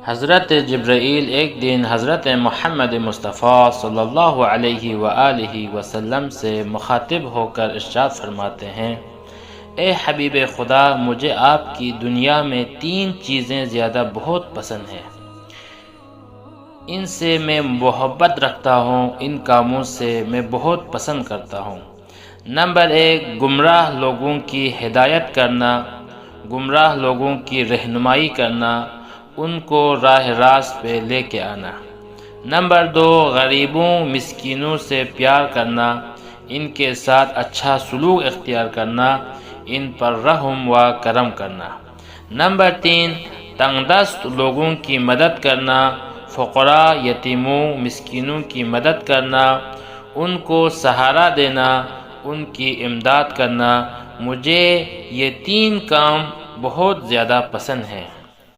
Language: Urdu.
حضرت جبرائیل ایک دن حضرت محمد مصطفیٰ صلی اللہ علیہ وآلہ وسلم سے مخاطب ہو کر ارشاد فرماتے ہیں، اے حبیب خدا، مجھے آپ کی دنیا میں 3 چیزیں زیادہ بہت پسند ہیں، ان سے میں محبت رکھتا ہوں، ان کاموں سے میں بہت پسند کرتا ہوں۔ نمبر 1، گمراہ لوگوں کی ہدایت کرنا، گمراہ لوگوں کی رہنمائی کرنا، ان کو راہ راست پہ لے کے آنا۔ نمبر 2، غریبوں مسکینوں سے پیار کرنا، ان کے ساتھ اچھا سلوک اختیار کرنا، ان پر رحم و کرم کرنا۔ نمبر 3، تنگ دست لوگوں کی مدد کرنا، فقراء، یتیموں، مسکینوں کی مدد کرنا، ان کو سہارا دینا، ان کی امداد کرنا۔ مجھے یہ 3 کام بہت زیادہ پسند ہیں۔